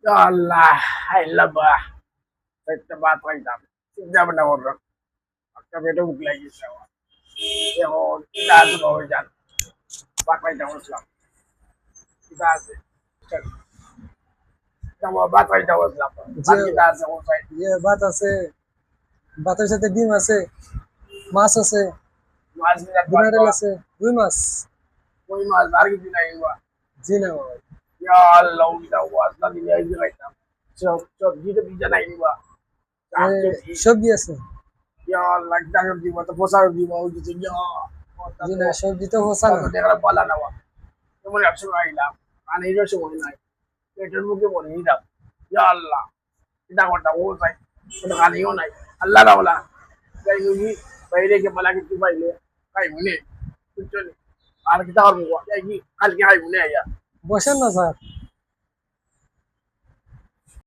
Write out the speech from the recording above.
Ya Allah, hai labah. Saya batai dah. Sudah benar orang. Aku betul bukan lagi sawa. Ya oh, kita tu bawa jalan. Batai dah Islam. Kita asyik. Kita bawa batai dah Islam. যে Batai kita asyik usai. ভাত আছে, ভাতের সাথে ডিম আছে, মাছ আছে, Masih nak buat ডিনারেল apa? আছে, রুই মাছ। Kau mas lagi di lain gua. জি না বাবা। Ya Allah, kita was tadi ni aja kita. Cok gitu bisa lain gua. এ সবজি আছে। Ya Allah, kita harus di mata posar di mau gitu ya. জি না, সবজি তো হোসা না। Kalau dia bala nawa. Kamu nak suruh ailam. Ane itu semua ini. Itu mungkin mau ni dah. Ya Allah, kita kau tahu saya. Kita kali ini naik. Allah dah wala. Kayak ni, pahile ke bala kita pahile. Kayak ni. Betul. Ar kita harus buat. Kayak ni, kali kita harus ni ya. বসেন না sir.